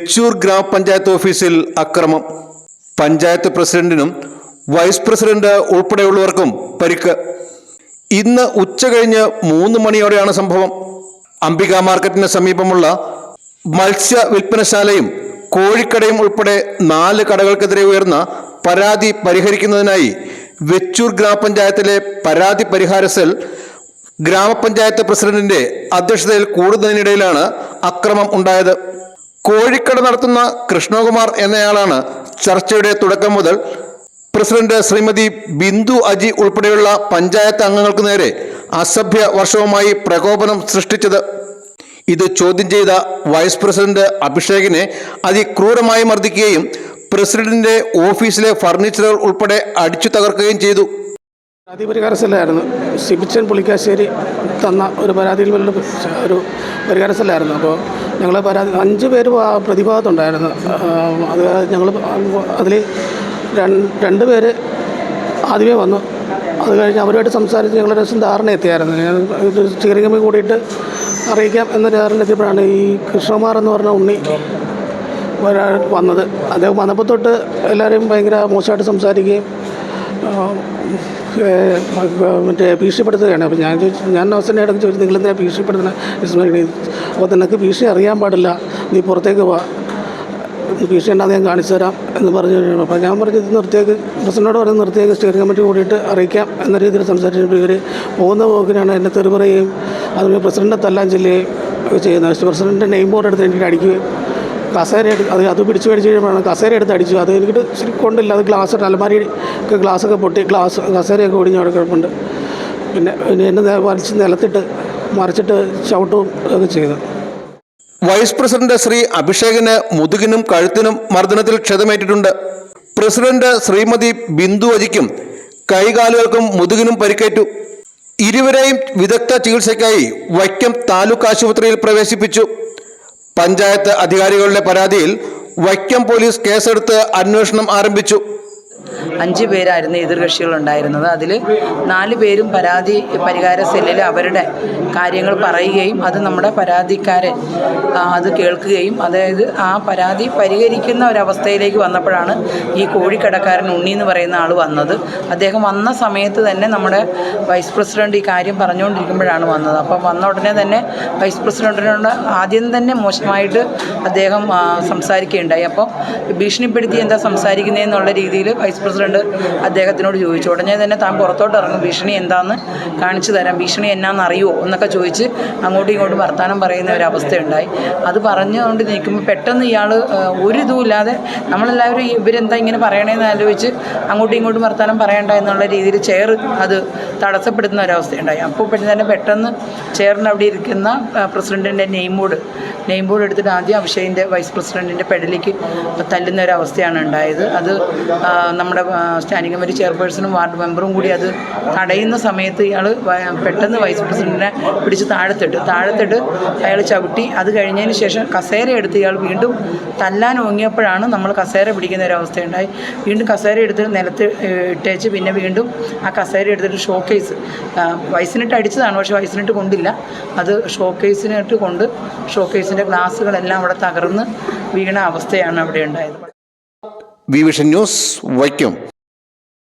വെച്ചൂർ ഗ്രാമപഞ്ചായത്ത് ഓഫീസിൽ അക്രമം. പഞ്ചായത്ത് പ്രസിഡന്റിനും വൈസ് പ്രസിഡന്റ് ഉൾപ്പെടെയുള്ളവർക്കും പരിക്ക്. ഇന്ന് ഉച്ചകഴിഞ്ഞ് 3 മണിയോടെയാണ് സംഭവം. അംബിക മാർക്കറ്റിന് സമീപമുള്ള മത്സ്യ വിൽപ്പനശാലയും കോഴിക്കടയും ഉൾപ്പെടെ 4 കടകൾക്കെതിരെ ഉയർന്ന പരാതി പരിഹരിക്കുന്നതിനായി വെച്ചൂർ ഗ്രാമപഞ്ചായത്തിലെ പരാതി പരിഹാര സെൽ ഗ്രാമപഞ്ചായത്ത് പ്രസിഡന്റിന്റെ അധ്യക്ഷതയിൽ കൂടുന്നതിനിടയിലാണ് അക്രമം ഉണ്ടായത്. കോഴിക്കട നടത്തുന്ന കൃഷ്ണകുമാർ എന്നയാളാണ് ചർച്ചയുടെ തുടക്കം മുതൽ പ്രസിഡന്റ് ശ്രീമതി ബിന്ദു അജി ഉൾപ്പെടെയുള്ള പഞ്ചായത്ത് അംഗങ്ങൾക്ക് നേരെ അസഭ്യ വർഷവുമായി പ്രകോപനം സൃഷ്ടിച്ചത്. ഇത് ചോദ്യം ചെയ്ത വൈസ് പ്രസിഡന്റ് അഭിഷേകിനെ അതിക്രൂരമായി മർദ്ദിക്കുകയും പ്രസിഡന്റിന്റെ ഓഫീസിലെ ഫർണിച്ചറുകൾ ഉൾപ്പെടെ അടിച്ചു തകർക്കുകയും ചെയ്തു. പരാതി പരിഹാര സെല്ലായിരുന്നു. സിബിച്ചൻ പുളിക്കാശ്ശേരി തന്ന ഒരു പരാതിയിൽ ഒരു പരിഹാര സെല്ലായിരുന്നു. അപ്പോൾ ഞങ്ങൾ 5 പേര് പ്രതിഭാഗത്തുണ്ടായിരുന്നു. അത് ഞങ്ങൾ അതിൽ 2 പേര് ആദ്യമേ വന്നു. അത് കഴിഞ്ഞ് അവരുമായിട്ട് സംസാരിച്ച് ഞങ്ങളുടെ ദിവസം ധാരണ എത്തിയായിരുന്നു. ഞാൻ സ്റ്റിയറിംഗ് കമ്മിറ്റി കൂടിയിട്ട് അറിയിക്കാം എന്നൊരു ധാരണ എത്തിയപ്പോഴാണ് ഈ കൃഷ്ണകുമാർ എന്ന് പറഞ്ഞ ഉണ്ണി വന്നത്. അദ്ദേഹം വന്നപ്പോൾ തൊട്ട് എല്ലാവരെയും ഭയങ്കര മോശമായിട്ട് സംസാരിക്കുകയും മറ്റേ ഭീഷണിപ്പെടുത്തുകയാണ്. അപ്പോൾ ഞാൻ അവസരം ഇടയ്ക്ക് ചോദിച്ചു, നിങ്ങളെന്തിനാണ് ഭീഷണിപ്പെടുത്തുന്നത്? അപ്പോൾ നിനക്ക് ഭീഷണി അറിയാൻ പാടില്ല, നീ പുറത്തേക്ക് പോവാ, ഭീഷണി ഉണ്ടാകുന്ന ഞാൻ കാണിച്ചു തരാം എന്ന് പറഞ്ഞു. അപ്പോൾ ഞാൻ പറഞ്ഞത് നിർത്തിയേക്ക്, പ്രസിഡന്റിനോട് പറഞ്ഞ് നിർത്തിയേക്ക്, സ്റ്റിയറിംഗ് കമ്മിറ്റി കൂടിയിട്ട് അറിയിക്കാം എന്ന രീതിയിൽ സംസാരിച്ചിട്ട് ഇവർ പോകുന്ന പോക്കിനാണ് എന്നെ തെറി പറയുകയും അതുപോലെ പ്രസിഡന്റിനെ തല്ലാൻ ചെല്ലുകയും ചെയ്യുന്നത്. പ്രസിഡന്റിൻ്റെ നെയിം ബോർഡ് എടുത്ത് എനിക്ക് അടിക്കുകയും കസേര അത് പിടിച്ച് മേടിച്ച് കഴിയുമ്പോഴാണ് കസേര എടുത്ത് അടിച്ചു. അത് എനിക്കിട്ട് ശരിക്കും കൊണ്ടില്ല. അത് ഗ്ലാസ് അലമാരിയൊക്കെ ഗ്ലാസ്സൊക്കെ പൊട്ടി കസേരയൊക്കെ ഒടിഞ്ഞ് അവിടെ കിടപ്പുണ്ട്. പിന്നെ എന്നെ വലിച്ച് നിലത്തിട്ട് മറിച്ചിട്ട് ചവിട്ടും ഒക്കെ ചെയ്തു. വൈസ് പ്രസിഡന്റ് ശ്രീ അഭിഷേകിന് മുതുകിനും കഴുത്തിനും മർദ്ദനത്തിൽ ക്ഷതമേറ്റിട്ടുണ്ട്. പ്രസിഡന്റ് ശ്രീമതി ബിന്ദു അജിക്കും കൈകാലുകൾക്കും മുതുകിനും പരിക്കേറ്റു. ഇരുവരെയും വിദഗ്ധ ചികിത്സയ്ക്കായി വൈക്കം താലൂക്ക് ആശുപത്രിയിൽ പ്രവേശിപ്പിച്ചു. പഞ്ചായത്ത് അധികാരികളുടെ പരാതിയിൽ വൈക്കം പോലീസ് കേസെടുത്ത് അന്വേഷണം ആരംഭിച്ചു. 5 പേരായിരുന്നു എതിർകക്ഷികളുണ്ടായിരുന്നത്. അതിൽ 4 പേരും പരാതി പരിഹാര സെല്ലിൽ അവരുടെ കാര്യങ്ങൾ പറയുകയും അത് നമ്മുടെ പരാതിക്കാരൻ അത് കേൾക്കുകയും അതായത് ആ പരാതി പരിഹരിക്കുന്ന ഒരവസ്ഥയിലേക്ക് വന്നപ്പോഴാണ് ഈ കോഴിക്കടക്കാരൻ ഉണ്ണി എന്ന് പറയുന്ന ആൾ വന്നത്. അദ്ദേഹം വന്ന സമയത്ത് തന്നെ നമ്മുടെ വൈസ് പ്രസിഡന്റ് ഈ കാര്യം പറഞ്ഞുകൊണ്ടിരിക്കുമ്പോഴാണ് വന്നത്. അപ്പം വന്ന ഉടനെ തന്നെ വൈസ് പ്രസിഡന്റിനോട് ആദ്യം തന്നെ മോശമായിട്ട് അദ്ദേഹം സംസാരിക്കുകയുണ്ടായി. അപ്പം ഭീഷണിപ്പെടുത്തി എന്താ സംസാരിക്കുന്നതെന്നുള്ള രീതിയിൽ വൈസ് പ്രസിഡന്റ് അദ്ദേഹത്തിനോട് ചോദിച്ചു. ഉടനെ തന്നെ താൻ പുറത്തോട്ട് ഇറങ്ങും, ഭീഷണി എന്താണെന്ന് കാണിച്ചു തരാം, ഭീഷണി എന്നാന്ന് അറിയുമോ എന്നൊക്കെ ചോദിച്ച് അങ്ങോട്ടും ഇങ്ങോട്ടും വർത്തമാനം പറയുന്ന ഒരവസ്ഥയുണ്ടായി. അത് പറഞ്ഞുകൊണ്ട് നിൽക്കുമ്പോൾ പെട്ടെന്ന് ഇയാൾ ഒരു ഇതുമില്ലാതെ നമ്മളെല്ലാവരും ഇവരെന്താ ഇങ്ങനെ പറയണേന്ന് ആലോചിച്ച് അങ്ങോട്ടും ഇങ്ങോട്ടും വർത്തമാനം പറയണ്ട എന്നുള്ള രീതിയിൽ ചെയർ അത് തടസ്സപ്പെടുത്തുന്ന ഒരവസ്ഥയുണ്ടായി. അപ്പോൾ പെട്ടെന്ന് ചെയറിൻ്റെ അവിടെ ഇരിക്കുന്ന പ്രസിഡന്റിൻ്റെ നെയിം ബോർഡ് എടുത്തിട്ട് ആദ്യം അഭിഷേകിൻ്റെ വൈസ് പ്രസിഡന്റിൻ്റെ പെടലിക്ക് തല്ലുന്ന ഒരവസ്ഥയാണ് ഉണ്ടായത്. അത് നമ്മുടെ സ്റ്റാൻഡിംഗ് കമ്മിറ്റി ചെയർപേഴ്സണും വാർഡ് മെമ്പറും കൂടി അത് തടയുന്ന സമയത്ത് ഇയാൾ പെട്ടെന്ന് വൈസ് പ്രസിഡന്റിനെ പിടിച്ച് താഴത്തിട്ട് അയാൾ ചവിട്ടി. അത് കഴിഞ്ഞതിന് ശേഷം കസേര എടുത്ത് ഇയാൾ വീണ്ടും തല്ലാൻ ഓങ്ങിയപ്പോഴാണ് നമ്മൾ കസേര പിടിക്കുന്ന ഒരവസ്ഥയുണ്ടായി. വീണ്ടും കസേര എടുത്ത് നിലത്ത് ഇട്ടേച്ച് പിന്നെ വീണ്ടും ആ കസേര എടുത്തിട്ട് ഷോക്കേസ് വയസ്സിനിട്ട് അടിച്ചതാണ്, പക്ഷേ വയസ്സിനിട്ട് കൊണ്ടില്ല. അത് ഷോക്കേസിനിട്ട് കൊണ്ട് ഷോക്കേസിൻ്റെ ഗ്ലാസ്സുകളെല്ലാം അവിടെ തകർന്ന് വീണ അവസ്ഥയാണ് അവിടെ ഉണ്ടായത്. Vision news Vaikom.